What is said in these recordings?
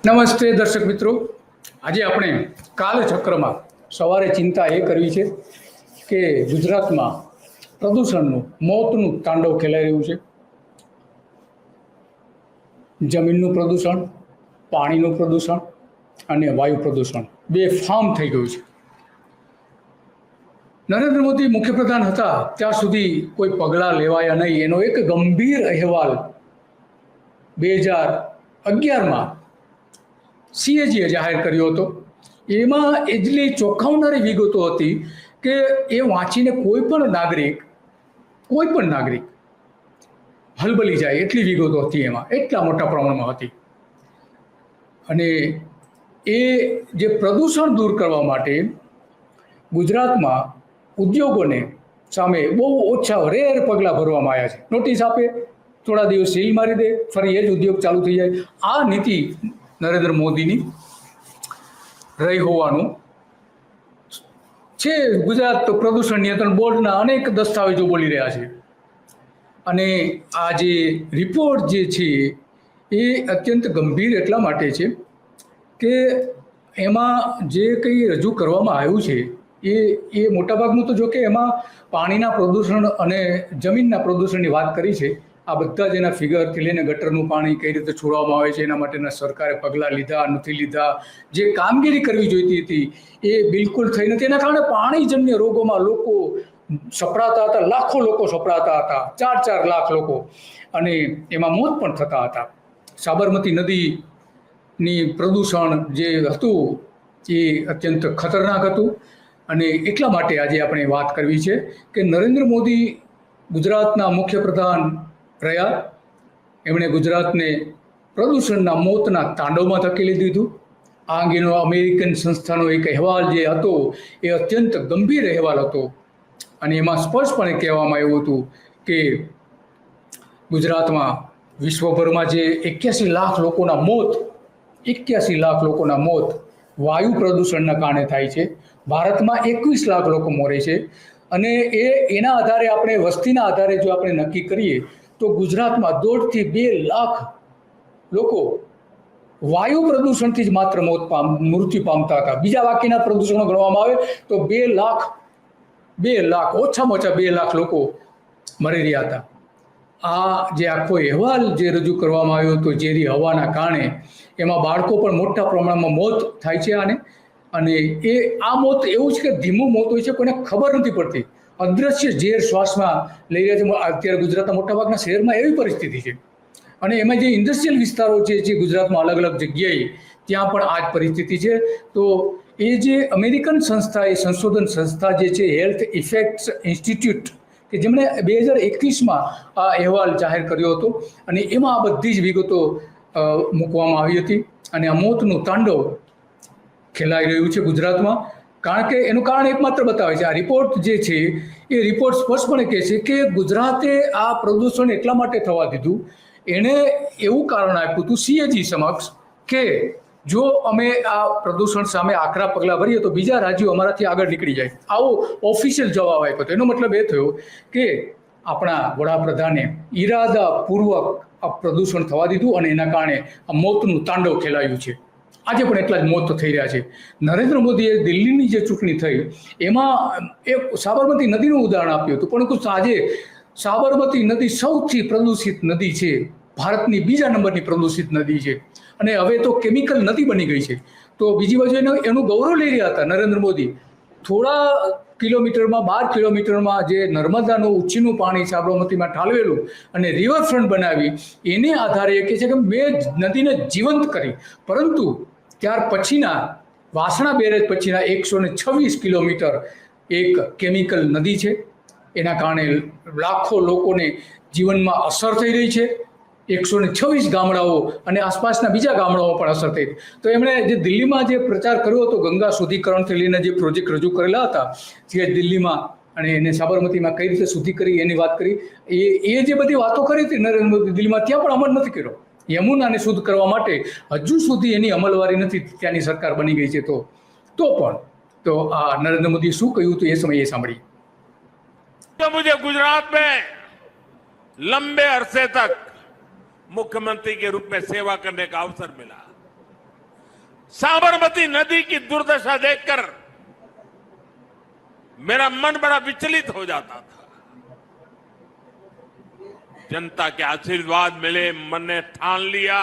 નમસ્તે દર્શક મિત્રો, આજે આપણે કાલચક્રમાં સવારે ચિંતા એ કરવી છે કે ગુજરાતમાં પ્રદૂષણનું મોતનું તાંડવ ખેલાઈ રહ્યું છે. જમીનનું પ્રદૂષણ, પાણીનું પ્રદૂષણ અને વાયુ પ્રદૂષણ બેફામ થઈ ગયું છે. નરેન્દ્ર મોદી મુખ્યપ્રધાન હતા ત્યાં સુધી કોઈ પગલાં લેવાયા નહીં. એનો એક ગંભીર અહેવાલ 2011માં CAGએ જાહેર કર્યો હતો. એમાં એટલી ચોંકાવનારી વિગતો હતી કે એ વાંચીને કોઈ પણ નાગરિક હલબલી જાય એટલી વિગતો હતી. એમાં એટલા મોટા પ્રમાણમાં હતી. અને એ જે પ્રદૂષણ દૂર કરવા માટે ગુજરાતમાં ઉદ્યોગોને સામે બહુ ઓછા રેર પગલાં ભરવામાં આવ્યા છે. નોટિસ આપે, થોડા દિવસ સીલ મારી દે, ફરી એ જ ઉદ્યોગ ચાલુ થઈ જાય. આ નીતિ નરેન્દ્ર મોદીની રહી હોવાનું છે. ગુજરાત પ્રદૂષણ નિયંત્રણ બોર્ડના અનેક દસ્તાવેજો બોલી રહ્યા છે. અને આ જે રિપોર્ટ જે છે એ અત્યંત ગંભીર એટલા માટે છે કે એમાં જે કંઈ રજૂ કરવામાં આવ્યું છે એ મોટાભાગનું તો જો કે એમાં પાણીના પ્રદૂષણ અને જમીનના પ્રદૂષણની વાત કરી છે. આ બધા જ એના ફિગરથી લઈને ગટરનું પાણી કઈ રીતે છોડવામાં આવે છે એના માટેના સરકારે પગલાં લીધા નથી લીધા, જે કામગીરી કરવી જોઈતી હતી એ બિલકુલ થઈ નથી. એના કારણે પાણીજન્ય રોગોમાં લોકો સપડાતા હતા, લાખો લોકો સપડાતા હતા, 4 લાખ લોકો, અને એમાં મોત પણ થતા હતા. સાબરમતી નદીની પ્રદૂષણ જે હતું એ અત્યંત ખતરનાક હતું. અને એટલા માટે આજે આપણે વાત કરવી છે કે નરેન્દ્ર મોદી ગુજરાતના મુખ્યપ્રધાન રહ્યા. એમણે ગુજરાતને પ્રદૂષણના મોતના તાંડવમાં ધકેલી દીધું. આ અંગેનો અમેરિકન સંસ્થાનો એક અહેવાલ જે હતો એ અત્યંત ગંભીર અહેવાલ હતો. અને એમાં સ્પષ્ટપણે કહેવામાં આવ્યું હતું કે ગુજરાતમાં વિશ્વભરમાં જે 81 લાખ લોકોના મોત વાયુ પ્રદૂષણના કારણે થાય છે. ભારતમાં 21 લાખ લોકો મરે છે. અને એના આધારે આપણે વસ્તીના આધારે જો આપણે નક્કી કરીએ તો ગુજરાતમાં 1.5 થી 2 લાખ લોકો વાયુ પ્રદૂષણથી જ માત્ર મૃત્યુ પામતા હતા. બીજા બાકીના પ્રદૂષણો ગણવામાં આવે તો 2 લાખ ઓછામાં ઓછા 2 લાખ લોકો મરી રહ્યા હતા. આ જે આખો અહેવાલ જે રજૂ કરવામાં આવ્યો હતો ઝેરી હવાના કારણે, એમાં બાળકો પણ મોટા પ્રમાણમાં મોત થાય છે. અને આ મોત એવું છે કે ધીમું મોત હોય છે, કોઈને ખબર નથી પડતી. અદ્રશ્ય ઝેર શ્વાસમાં લઈ રહ્યા છે. અત્યારે ગુજરાતના મોટાભાગના શહેરમાં એવી પરિસ્થિતિ છે. અને એમાં જે ઇન્ડસ્ટ્રીયલ વિસ્તારો છે જે ગુજરાતમાં અલગ અલગ જગ્યાએ, ત્યાં પણ આ જ પરિસ્થિતિ છે. તો એ જે અમેરિકન સંસ્થા, એ સંશોધન સંસ્થા જે છે હેલ્થ ઇફેક્ટ્સ ઇન્સ્ટિટ્યૂટ, કે જેમણે 2021માં આ અહેવાલ જાહેર કર્યો હતો, અને એમાં આ બધી જ વિગતો મૂકવામાં આવી હતી. અને આ મોતનું તાંડવ ખેલાઈ રહ્યું છે ગુજરાતમાં. કારણ કે એનું કારણ એકમાત્ર બતાવે છે આ રિપોર્ટ જે છે એ રિપોર્ટ સ્પષ્ટપણે કહે છે કે ગુજરાતે આ પ્રદૂષણ એટલા માટે થવા દીધું, એણે એવું કારણ આપ્યું હતું CAG સમક્ષ કે જો અમે આ પ્રદૂષણ સામે આકરા પગલાં ભરીએ તો બીજા રાજ્યો અમારાથી આગળ નીકળી જાય. આવો ઓફિશિયલ જવાબ આપ્યો હતો. એનો મતલબ એ થયો કે આપણા વડાપ્રધાને ઈરાદાપૂર્વક આ પ્રદૂષણ થવા દીધું અને એના કારણે આ મોતનું તાંડવ ખેલાયું છે. આજે પણ એટલા જ મોત થઈ રહ્યા છે. નરેન્દ્ર મોદીએ દિલ્હીની જે ચૂંટણી થઈ એમાં એક સાબરમતી નદીનું ઉદાહરણ આપ્યું હતું, પરંતુ આજે સાબરમતી નદી સૌથી પ્રદૂષિત નદી છે. ભારતની બીજા નંબરની પ્રદૂષિત નદી છે. અને હવે તો કેમિકલ નદી બની ગઈ છે. તો બીજી બાજુ એનું ગૌરવ લઈ રહ્યા હતા નરેન્દ્ર મોદી. થોડા કિલોમીટરમાં, 12 કિલોમીટરમાં જે નર્મદાનું ઉછીનું પાણી સાબરમતીમાં ઠાલવેલું અને રિવરફ્રન્ટ બનાવી, એને આધારે એ કહે છે કે મેં નદીને જીવંત કરી. પરંતુ ત્યાર પછીના વાસણા બેરેજ પછીના 126 કિલોમીટર એક કેમિકલ નદી છે. એના કારણે લાખો લોકોને જીવનમાં અસર થઈ રહી છે. 126 ગામડાઓ અને આસપાસના બીજા ગામડાઓ પણ અસર થઈ. તો એમણે જે દિલ્હીમાં જે પ્રચાર કર્યો હતો ગંગા શુદ્ધિકરણથી લઈને જે પ્રોજેક્ટ રજૂ કરેલા હતા, જે દિલ્હીમાં અને એને સાબરમતીમાં કઈ રીતે શુદ્ધિ કરી એની વાત કરી, એ જે બધી વાતો કરી હતી નરેન્દ્ર મોદી દિલ્હીમાં, ત્યાં પણ અમલ નથી કર્યો. યમુનાને શુદ્ધ કરવા માટે હજુ સુધી એની અમલવારી નથી. ત્યાંની સરકાર બની ગઈ છે તો પણ તો આ નરેન્દ્ર મોદીએ શું કહ્યું હતું એ સમયે સાંભળી. तो मुझे गुजरात में लंबे अरसे तक मुख्यमंत्री के रूप में सेवा करने का अवसर मिला। साबरमती नदी की दुर्दशा देखकर मेरा मन बड़ा विचलित हो जाता था। जनता के आशीर्वाद मिले, मन ने ठान लिया,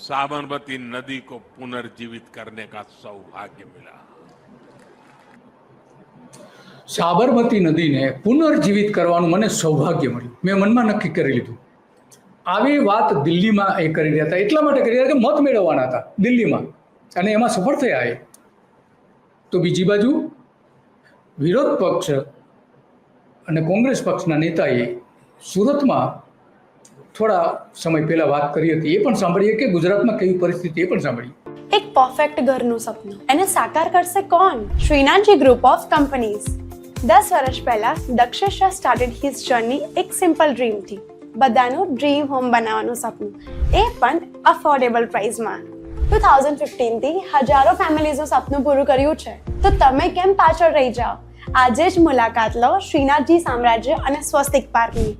साबरमती नदी को पुनर्जीवित करने का सौभाग्य मिला। સાબરમતી નદીને પુનર્જીવિત કરવાનું મને સૌભાગ્ય મળ્યું. મેં મનમાં નક્કી કરી લીધું. આવી વાત દિલ્હીમાં એ કરી રહ્યા હતા, એટલા માટે કરી રહ્યા હતા કે મત મેળવવાના હતા દિલ્હીમાં, અને એમાં સફળ થયા એ. તો બીજી બાજુ વિરોધ પક્ષ અને કોંગ્રેસ પક્ષના નેતાએ સુરતમાં થોડા સમય પહેલા વાત કરી હતી, એ પણ સાંભળીએ કે ગુજરાતમાં કેવી પરિસ્થિતિ, એ પણ સાંભળીએ. એક પરફેક્ટ ઘરનું સપનું એને સાકાર કરશે કોણ? Shrinathji group of companies. 10 વર્ષ પહેલા Dakshesh Shah started his journey એક સિમ્પલ ડ્રીમથી. બધાનું ડ્રીમ હોમ બનાવવાનું સપનું, એ પણ અફોર્ડેબલ પ્રાઇસમાં. 2015થી હજારો ફેમિલીઝનું સપનું પૂરું કર્યું છે. તો તમે કેમ પાછળ રહી જાઓ? આજે જ મુલાકાત લો શ્રીનાથજી સામ્રાજ્ય અને સ્વસ્તિક પાર્કની,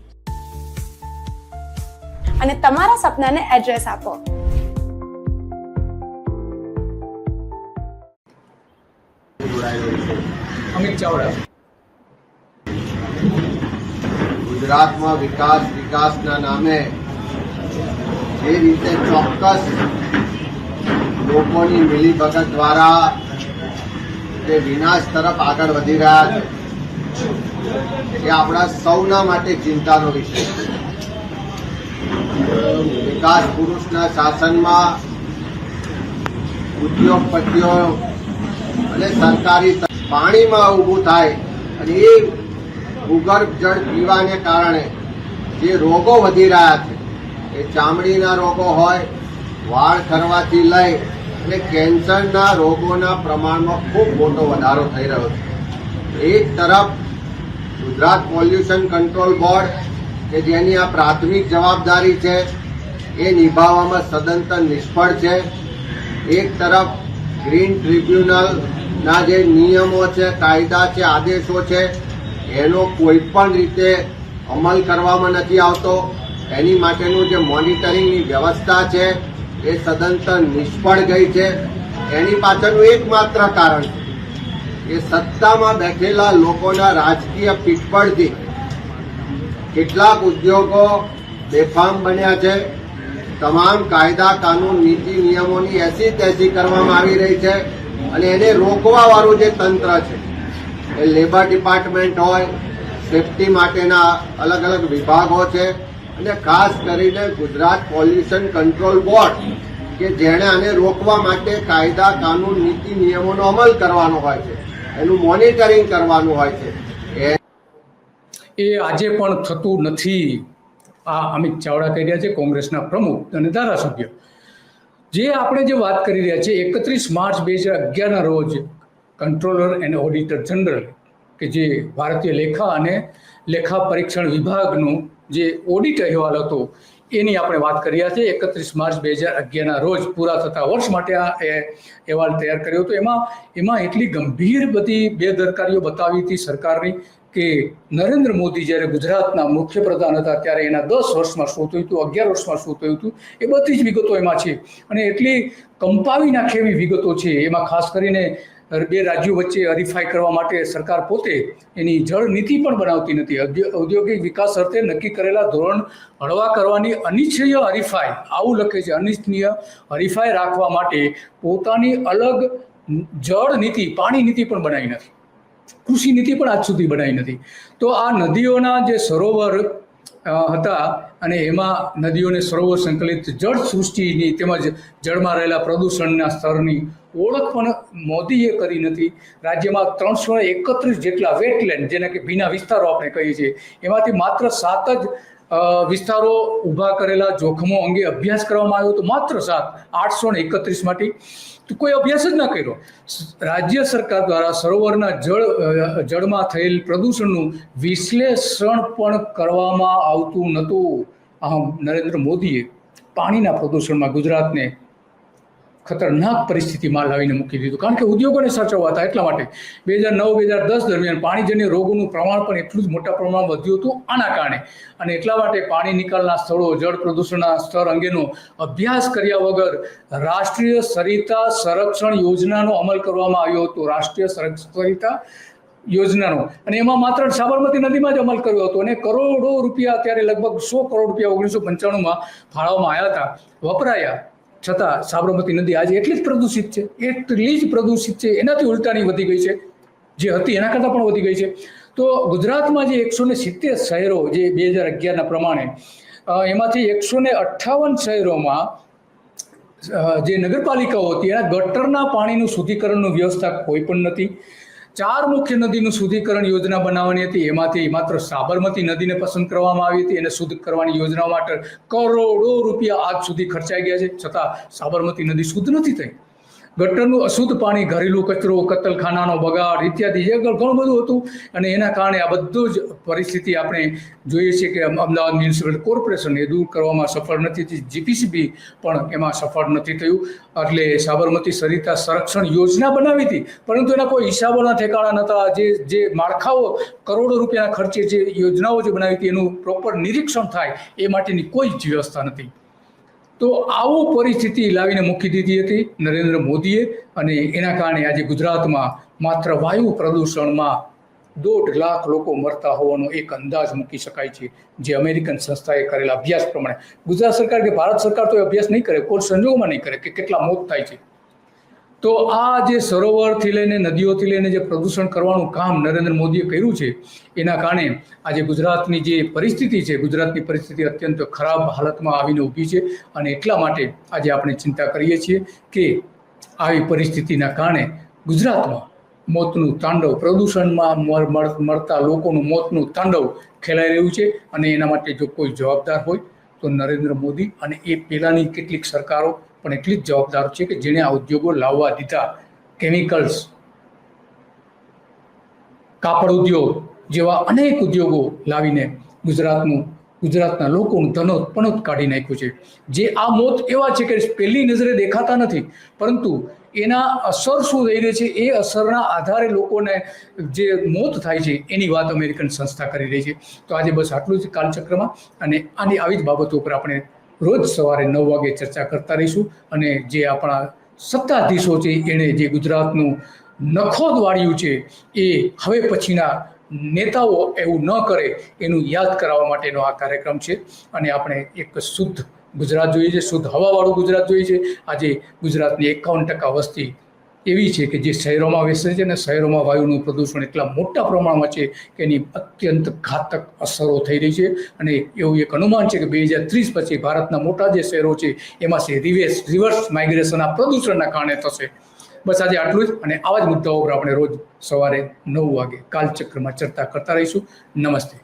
અને તમારા સપનાને એડ્રેસ આપો. અમિત ચાવડા. ગુજરાતમાં વિકાસના નામે જે રીતે ચોક્કસ લોકોની મિલીભગત દ્વારા તે વિનાશ તરફ આગળ વધી રહ્યા છે, એ આપણા સૌના માટે ચિંતાનો વિષય છે. વિકાસ પુરુષના શાસનમાં ઉદ્યોગપતિઓ અને સરકારી પાણીમાં ઊભું થાય, અને એ ભૂગર્ભ જળ પીવાને કારણે જે રોગો વધી રહ્યા છે, એ ચામડીના રોગો હોય, વાળ ખરવાથી લઈ અને કેન્સરના રોગોના પ્રમાણમાં ખૂબ મોટો વધારો થઈ રહ્યો છે. એક તરફ ગુજરાત પોલ્યુશન કંટ્રોલ બોર્ડ કે જેની આ પ્રાથમિક જવાબદારી છે એ નિભાવવામાં સદંતર નિષ્ફળ છે. એક તરફ ગ્રીન ટ્રિબ્યુનલના જે નિયમો છે, કાયદા છે, આદેશો છે, એનો કોઈ પણ રીતે અમલ કરવામાં નથી આવતો. એની માટેનું જે મોનિટરિંગની વ્યવસ્થા છે એ સદંતર નિષ્ફળ ગઈ છે. એની પાછળનું એકમાત્ર કારણ છે એ સત્તામાં બેઠેલા લોકોના રાજકીય પીઠબળથી કેટલાક ઉદ્યોગો બેફામ બન્યા છે. તમામ કાયદા કાનૂન નીતિ નિયમોની એસી તેસી કરવામાં આવી રહી છે, અને એને રોકવાવાળું જે તંત્ર છે એ લેબર ડિપાર્ટમેન્ટ હોય, સેફટી માટેના અલગ અલગ વિભાગો છે, અને ખાસ કરીને ગુજરાત પોલ્યુશન કંટ્રોલ બોર્ડ કે જેણે આને રોકવા માટે કાયદા કાનૂન નીતિ નિયમોનો અમલ કરવાનો હોય છે, એનું મોનિટરિંગ કરવાનું હોય છે, એ આજે પણ થતું નથી. આ અમિત ચાવડા કહી રહ્યા છે, કોંગ્રેસના પ્રમુખ અને ધારાસભ્ય. જે આપણે જે વાત કરી રહ્યા છીએ, 31 માર્ચ 2011ના રોજ કંટ્રોલર એન્ડ ઓડિટર જનરલ કે જે ભારતીય લેખા અને લેખા પરીક્ષણ વિભાગનું જે ઓડિટ અહેવાલ હતો એની આપણે વાત કરી રહ્યા છીએ. 31 માર્ચ 2011ના રોજ પૂરા થતા વર્ષ માટે આ અહેવાલ તૈયાર કર્યો હતો. એમાં એટલી ગંભીર બધી બેદરકારીઓ બતાવી હતી સરકારની કે નરેન્દ્ર મોદી જ્યારે ગુજરાતના મુખ્યપ્રધાન હતા ત્યારે એના 10 વર્ષમાં શું થયું હતું, 11 વર્ષમાં શું થયું હતું, એ બધી જ વિગતો એમાં છે. અને એટલી કંપાવી નાખે એવી વિગતો છે. એમાં ખાસ કરીને 2 રાજ્યો વચ્ચે હરીફાઈ કરવા માટે સરકાર પોતે એની જળ નીતિ પણ બનાવતી નથી. ઔદ્યોગિક વિકાસ અર્થે નક્કી કરેલા ધોરણ હળવા કરવાની અનિચ્છનીય હરીફાઈ, આવું લખે છે, અનિચ્છનીય હરીફાઈ રાખવા માટે પોતાની અલગ જળ નીતિ, પાણી નીતિ પણ બનાવી નથી. કૃષિ નીતિ પણ આજ સુધી બનાવી નથી. તો આ નદીઓના જે સરોવર હતા અને એમાં નદીઓને સરોવર સંકલિત જળ સૃષ્ટિની તેમજ જળમાં રહેલા પ્રદૂષણના સ્તરની ઓળખ પણ મોદીએ કરી નથી. રાજ્યમાં 331 જેટલા વેટલેન્ડ, જેને કે ભીના વિસ્તારો આપણે કહીએ છીએ, એમાંથી માત્ર 7 જ વિસ્તારો ઊભા કરેલા જોખમો અંગે અભ્યાસ કરવામાં આવ્યો તો માત્ર 831 માંથી તો કોઈ અભ્યાસ જ ના કર્યો. રાજ્ય સરકાર દ્વારા સરોવરના જળમાં થયેલ પ્રદૂષણનું વિશ્લેષણ પણ કરવામાં આવતું નહોતું. આમ નરેન્દ્ર મોદીએ પાણીના પ્રદૂષણમાં ગુજરાતને ખતરનાક પરિસ્થિતિમાં લાવીને મૂકી દીધું. કારણ કે ઉદ્યોગોને સાચવવા હતા એટલા માટે 2009-2010 દરમિયાન પાણીજન્ય રોગોનું પ્રમાણ પણ એટલું જ મોટા પ્રમાણમાં વધ્યું હતું આના કારણે. અને એટલા માટે પાણી નિકાલના સ્થળો, જળ પ્રદૂષણના સ્તર અંગેનો અભ્યાસ કર્યા વગર રાષ્ટ્રીય સરિતા સંરક્ષણ યોજનાનો અમલ કરવામાં આવ્યો હતો. રાષ્ટ્રીય સરિતા યોજનાનો, અને એમાં માત્ર સાબરમતી નદીમાં જ અમલ કર્યો હતો. અને કરોડો રૂપિયા, અત્યારે લગભગ 100 કરોડ રૂપિયા 1995માં ફાળવવામાં આવ્યા હતા, વપરાયા. છતાં સાબરમતી નદી આજે એટલી જ પ્રદૂષિત છે, એનાથી ઉલટાની વધી ગઈ છે, જે હતી એના કરતાં પણ વધી ગઈ છે. તો ગુજરાતમાં જે 170 શહેરો જે 2011ના પ્રમાણે, એમાંથી 158 શહેરોમાં જે નગરપાલિકાઓ હતી એના ગટરના પાણીનું શુદ્ધિકરણની વ્યવસ્થા કોઈ પણ નથી. 4 મુખ્ય નદીનું શુદ્ધિકરણ યોજના બનાવવાની હતી, એમાંથી માત્ર સાબરમતી નદીને પસંદ કરવામાં આવી હતી. એને શુદ્ધ કરવાની યોજના માટે કરોડો રૂપિયા આજ સુધી ખર્ચાઈ ગયા છે, છતાં સાબરમતી નદી શુદ્ધ નથી થઈ. ગટરનું અશુદ્ધ પાણી, ઘરેલું કચરો, કતલખાનાનો બગાડ ઇત્યાદિ જે ઘણું બધું હતું. અને એના કારણે આ બધું જ પરિસ્થિતિ આપણે જોઈએ છીએ કે અમદાવાદ મ્યુનિસિપલ કોર્પોરેશન એ દૂર કરવામાં સફળ નથી થઈ. જીપીસીબી પણ એમાં સફળ નથી થયું. એટલે સાબરમતી સરિતા સંરક્ષણ યોજના બનાવી હતી, પરંતુ એના કોઈ હિસાબોના ઠેકાણા નહોતા. જે માળખાઓ કરોડો રૂપિયાના ખર્ચે જે યોજનાઓ જે બનાવી હતી એનું પ્રોપર નિરીક્ષણ થાય એ માટેની કોઈ જ વ્યવસ્થા નથી. તો આવું પરિસ્થિતિ લાવીને મૂકી દીધી હતી નરેન્દ્ર મોદીએ. અને એના કારણે આજે ગુજરાતમાં માત્ર વાયુ પ્રદૂષણમાં 1.5 લાખ લોકો મરતા હોવાનો એક અંદાજ મૂકી શકાય છે, જે અમેરિકન સંસ્થાએ કરેલા અભ્યાસ પ્રમાણે. ગુજરાત સરકાર કે ભારત સરકાર તો અભ્યાસ નહીં કરે, કોઈ સંજોગોમાં નહીં કરે કે કેટલા મોત થાય છે. તો આ જે સરોવરથી લઈને નદીઓથી લઈને જે પ્રદૂષણ કરવાનું કામ નરેન્દ્ર મોદીએ કર્યું છે, એના કારણે આજે ગુજરાતની જે પરિસ્થિતિ છે, ગુજરાતની પરિસ્થિતિ અત્યંત ખરાબ હાલતમાં આવીને ઊભી છે. અને એટલા માટે આજે આપણે ચિંતા કરીએ છીએ કે આવી પરિસ્થિતિના કારણે ગુજરાતમાં મોતનું તાંડવ, પ્રદૂષણમાં મળતા લોકોનું મોતનું તાંડવ ખેલાઈ રહ્યું છે. અને એના માટે જો કોઈ જવાબદાર હોય તો નરેન્દ્ર મોદી અને એ પહેલાંની કેટલીક સરકારો પણ એટલી જ જવાબદાર છે કે જેણે આ ઉદ્યોગો લાવવા દીધા. કેમિકલ્સ, કાપડ ઉદ્યોગ જેવા અનેક ઉદ્યોગો લાવીને ગુજરાતના લોકોનું ધનોત કાઢી નાખ્યું છે. જે આ મોત એવા છે કે પહેલી નજરે દેખાતા નથી, પરંતુ એના અસર શું થઈ રહી છે એ અસરના આધારે લોકોને જે મોત થાય છે એની વાત અમેરિકન સંસ્થા કરી રહી છે. તો આજે બસ આટલું જ કાલચક્રમાં, અને આની આવી જ બાબતો ઉપર આપણે રોજ સવારે 9 વાગે ચર્ચા કરતા રહીશું. અને જે આપણા સત્તાધીશો છે એણે જે ગુજરાતનું નખોદ વાળ્યું છે એ હવે પછીના નેતાઓ એવું ન કરે એનું યાદ કરાવવા માટેનો આ કાર્યક્રમ છે. અને આપણે એક શુદ્ધ ગુજરાત જોઈએ છે, શુદ્ધ હવાવાળું ગુજરાત જોઈએ છે. આજે ગુજરાતની 51% વસ્તી એવી છે કે જે શહેરોમાં વસે છે, અને શહેરોમાં વાયુનું પ્રદૂષણ એટલા મોટા પ્રમાણમાં છે કે એની અત્યંત ઘાતક અસરો થઈ રહી છે. અને એવું એક અનુમાન છે કે 2030 પછી ભારતના મોટા જે શહેરો છે એમાં રિવર્સ માઇગ્રેશન આ પ્રદૂષણના કારણે થશે. બસ આજે આટલું જ, અને આવા જ મુદ્દાઓ પર આપણે રોજ સવારે 9 વાગે કાલચક્રમાં ચર્ચા કરતા રહીશું. નમસ્તે.